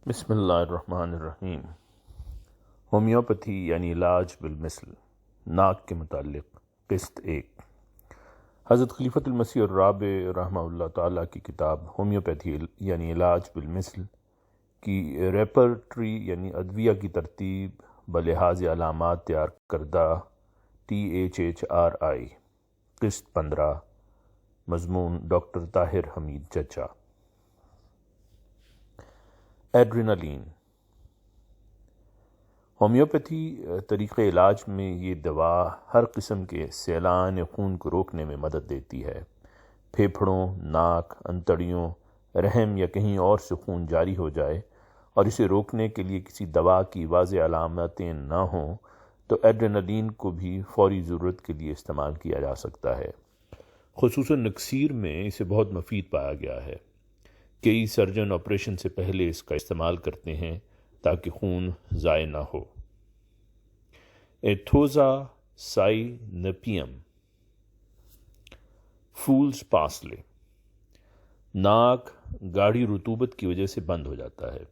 بسم اللہ الرحمن الرحیم۔ ہومیوپیتھی یعنی علاج بالمثل، ناک کے متعلق قسط 1۔ حضرت خلیفۃ المسیح الرابع رحمہ اللہ تعالیٰ کی کتاب ہومیوپیتھی یعنی علاج بالمثل کی ریپرٹری یعنی ادویہ کی ترتیب بلحاظ علامات تیار کردہ THHRI قسط 15، مضمون ڈاکٹر طاہر حمید چچا۔ ایڈرینالین۔ ہومیوپیتھی طریقہ علاج میں یہ دوا ہر قسم کے سیلان خون کو روکنے میں مدد دیتی ہے۔ پھیپھڑوں، ناک، انتڑیوں، رحم یا کہیں اور سے خون جاری ہو جائے اور اسے روکنے کے لیے کسی دوا کی واضح علامتیں نہ ہوں تو ایڈرینالین کو بھی فوری ضرورت کے لیے استعمال کیا جا سکتا ہے۔ خصوصاً نکسیر میں اسے بہت مفید پایا گیا ہے۔ کئی سرجن آپریشن سے پہلے اس کا استعمال کرتے ہیں تاکہ خون ضائع نہ ہو۔ ایتھوزا سائنپیم، فولز پارسلے۔ ناک گاڑھی رطوبت کی وجہ سے بند ہو جاتا ہے۔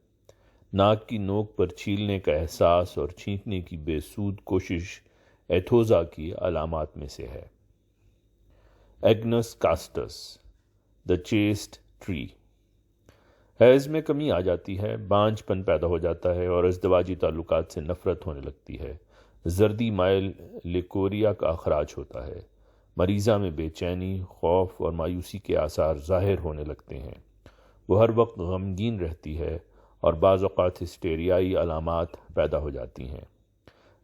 ناک کی نوک پر چھیلنے کا احساس اور چھینکنے کی بے سود کوشش ایتھوزا کی علامات میں سے ہے۔ Agnes casts, the chest tree. حیض میں کمی آ جاتی ہے، بانجھ پن پیدا ہو جاتا ہے اور ازدواجی تعلقات سے نفرت ہونے لگتی ہے۔ زردی مائل لیکوریا کا اخراج ہوتا ہے۔ مریضہ میں بے چینی، خوف اور مایوسی کے آثار ظاہر ہونے لگتے ہیں۔ وہ ہر وقت غمگین رہتی ہے اور بعض اوقات ہسٹیریائی علامات پیدا ہو جاتی ہیں۔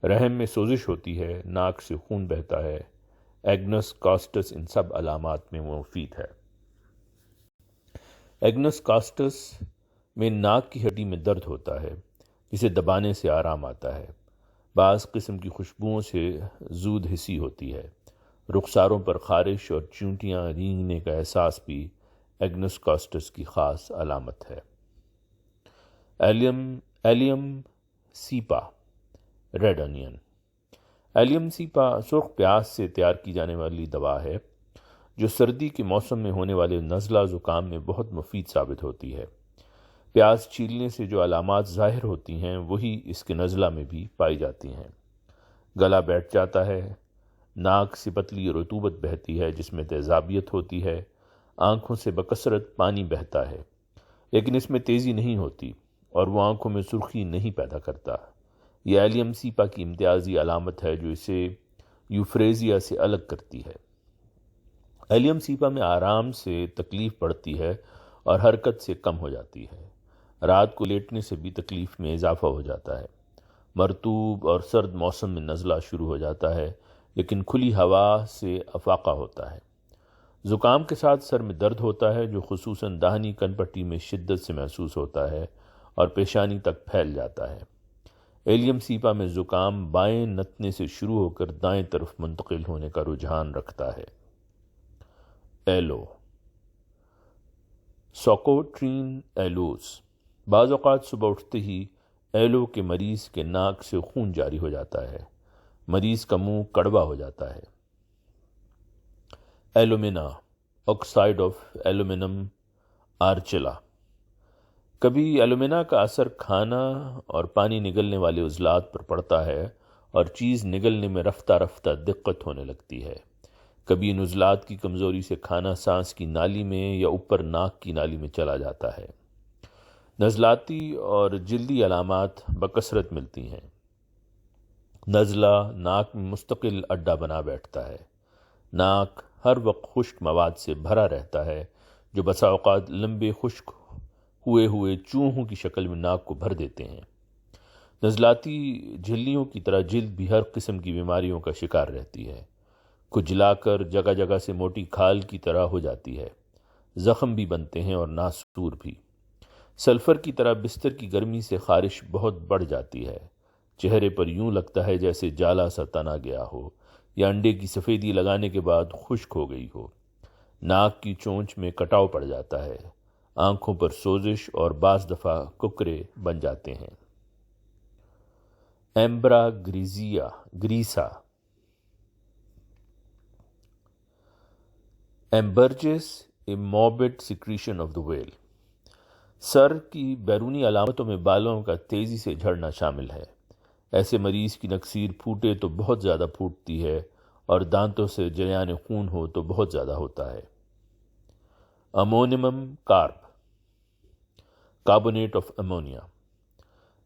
رحم میں سوزش ہوتی ہے، ناک سے خون بہتا ہے۔ ایگنس کاسٹس ان سب علامات میں مفید ہے۔ ایگنس کاسٹس میں ناک کی ہڈی میں درد ہوتا ہے جسے دبانے سے آرام آتا ہے۔ بعض قسم کی خوشبوؤں سے زود حسی ہوتی ہے۔ رخساروں پر خارش اور چونٹیاں رینگنے کا احساس بھی ایگنس کاسٹس کی خاص علامت ہے۔ ایلیم سیپا، ریڈ انین۔ ایلیم سیپا سرخ پیاز سے تیار کی جانے والی دوا ہے جو سردی کے موسم میں ہونے والے نزلہ زکام میں بہت مفید ثابت ہوتی ہے۔ پیاز چھیلنے سے جو علامات ظاہر ہوتی ہیں وہی اس کے نزلہ میں بھی پائی جاتی ہیں۔ گلا بیٹھ جاتا ہے، ناک سے پتلی رطوبت بہتی ہے جس میں تیزابیت ہوتی ہے، آنکھوں سے بکثرت پانی بہتا ہے لیکن اس میں تیزی نہیں ہوتی اور وہ آنکھوں میں سرخی نہیں پیدا کرتا۔ یہ ایلیم سیپا کی امتیازی علامت ہے جو اسے یوفریزیا سے الگ کرتی ہے۔ ایلیم سیپا میں آرام سے تکلیف بڑھتی ہے اور حرکت سے کم ہو جاتی ہے۔ رات کو لیٹنے سے بھی تکلیف میں اضافہ ہو جاتا ہے۔ مرطوب اور سرد موسم میں نزلہ شروع ہو جاتا ہے لیکن کھلی ہوا سے افاقہ ہوتا ہے۔ زکام کے ساتھ سر میں درد ہوتا ہے جو خصوصاً داہنی کن پٹی میں شدت سے محسوس ہوتا ہے اور پیشانی تک پھیل جاتا ہے۔ ایلیم سیپا میں زکام بائیں نتنے سے شروع ہو کر دائیں طرف منتقل ہونے کا رجحان رکھتا ہے۔ ایلو، سوکوٹرین ایلوز۔ بعض اوقات صبح اٹھتے ہی ایلو کے مریض کے ناک سے خون جاری ہو جاتا ہے۔ مریض کا منہ کڑوا ہو جاتا ہے۔ ایلومینا، آکسائڈ آف ایلومینم آرچلا۔ کبھی ایلومینا کا اثر کھانا اور پانی نگلنے والے عضلات پر پڑتا ہے اور چیز نگلنے میں رفتہ رفتہ دقت ہونے لگتی ہے۔ کبھی ان عضلات کی کمزوری سے کھانا سانس کی نالی میں یا اوپر ناک کی نالی میں چلا جاتا ہے۔ نزلاتی اور جلدی علامات بکثرت ملتی ہیں۔ نزلہ ناک میں مستقل اڈا بنا بیٹھتا ہے۔ ناک ہر وقت خشک مواد سے بھرا رہتا ہے جو بسا اوقات لمبے خشک ہوئے چوہوں کی شکل میں ناک کو بھر دیتے ہیں۔ نزلاتی جھلیوں کی طرح جلد بھی ہر قسم کی بیماریوں کا شکار رہتی ہے۔ کھجلا کر جگہ جگہ سے موٹی کھال کی طرح ہو جاتی ہے۔ زخم بھی بنتے ہیں اور ناسور بھی۔ سلفر کی طرح بستر کی گرمی سے خارش بہت بڑھ جاتی ہے۔ چہرے پر یوں لگتا ہے جیسے جالا سا تنا گیا ہو یا انڈے کی سفیدی لگانے کے بعد خشک ہو گئی ہو۔ ناک کی چونچ میں کٹاؤ پڑ جاتا ہے۔ آنکھوں پر سوزش اور بعض دفعہ ککرے بن جاتے ہیں۔ ایمبرا گریسا، ایمبرجس، a morbid secretion of the whale۔ سر کی بیرونی علامتوں میں بالوں کا تیزی سے جھڑنا شامل ہے۔ ایسے مریض کی نکسیر پھوٹے تو بہت زیادہ پھوٹتی ہے اور دانتوں سے جریان خون ہو تو بہت زیادہ ہوتا ہے۔ امونیمم کارب، کاربونیٹ آف امونیا،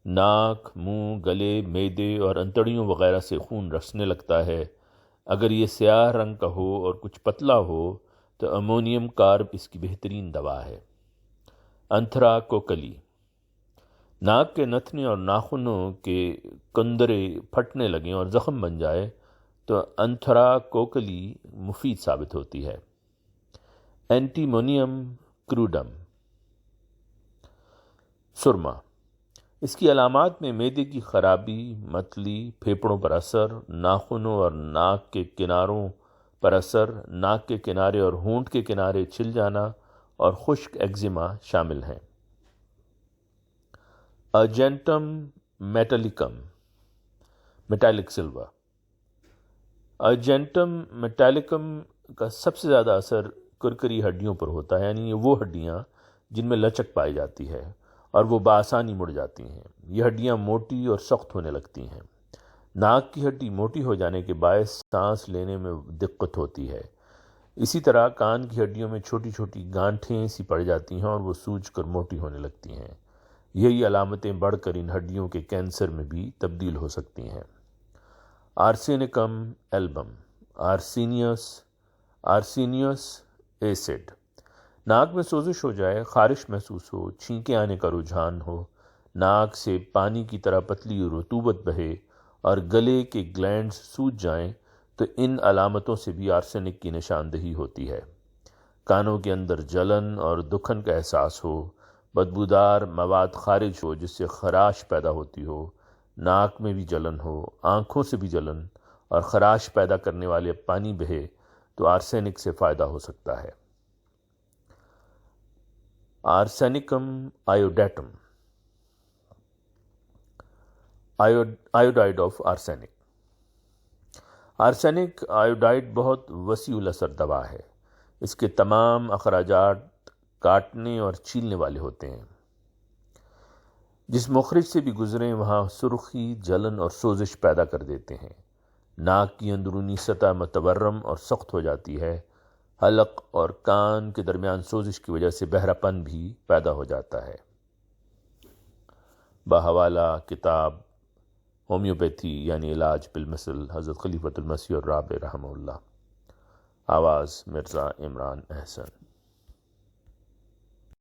ناک، منہ، گلے، معدے اور انتڑیوں وغیرہ سے خون رسنے لگتا ہے۔ اگر یہ سیاہ رنگ کا ہو اور کچھ پتلا ہو تو امونیم کارب اس کی بہترین دوا ہے۔ انتھرا کوکلی، ناک کے نتھنے اور ناخنوں کے کندرے پھٹنے لگیں اور زخم بن جائے تو انتھرا کوکلی مفید ثابت ہوتی ہے۔ اینٹیمونیم کروڈم، سرما، اس کی علامات میں معدے کی خرابی، متلی، پھیپھڑوں پر اثر، ناخنوں اور ناک کے کناروں پر اثر، ناک کے کنارے اور ہونٹ کے کنارے چھل جانا اور خشک ایگزیما شامل ہیں۔ ارجنٹم میٹالکم، میٹالک سلور، ارجنٹم میٹالکم کا سب سے زیادہ اثر کرکری ہڈیوں پر ہوتا ہے، یعنی یہ وہ ہڈیاں جن میں لچک پائی جاتی ہے اور وہ بآسانی مڑ جاتی ہیں۔ یہ ہڈیاں موٹی اور سخت ہونے لگتی ہیں۔ ناک کی ہڈی موٹی ہو جانے کے باعث سانس لینے میں دقت ہوتی ہے۔ اسی طرح کان کی ہڈیوں میں چھوٹی چھوٹی گانٹھیں سی پڑ جاتی ہیں اور وہ سوج کر موٹی ہونے لگتی ہیں۔ یہی علامتیں بڑھ کر ان ہڈیوں کے کینسر میں بھی تبدیل ہو سکتی ہیں۔ آرسینکم ایلبم، آرسینیوس ایسڈ، ناک میں سوزش ہو جائے، خارش محسوس ہو، چھینکیں آنے کا رجحان ہو، ناک سے پانی کی طرح پتلی رطوبت بہے اور گلے کے گلینڈز سوج جائیں تو ان علامتوں سے بھی آرسینک کی نشاندہی ہوتی ہے۔ کانوں کے اندر جلن اور دکھن کا احساس ہو، بدبودار مواد خارج ہو جس سے خراش پیدا ہوتی ہو، ناک میں بھی جلن ہو، آنکھوں سے بھی جلن اور خراش پیدا کرنے والے پانی بہے تو آرسینک سے فائدہ ہو سکتا ہے۔ آرسینکم آیوڈیٹم، آیوڈائڈ آف آرسینک، آرسینک آیوڈائڈ بہت وسیع الاثر دوا ہے۔ اس کے تمام اخراجات کاٹنے اور چھیلنے والے ہوتے ہیں۔ جس مخرج سے بھی گزریں وہاں سرخی، جلن اور سوزش پیدا کر دیتے ہیں۔ ناک کی اندرونی سطح متورم اور سخت ہو جاتی ہے۔ حلق اور کان کے درمیان سوزش کی وجہ سے بہرا پن بھی پیدا ہو جاتا ہے۔ بحوالہ کتاب ہومیوپیتھی یعنی علاج بالمثل، حضرت خلیفۃ المسیح الرابع رحمہ اللہ۔ آواز مرزا عمران احسن۔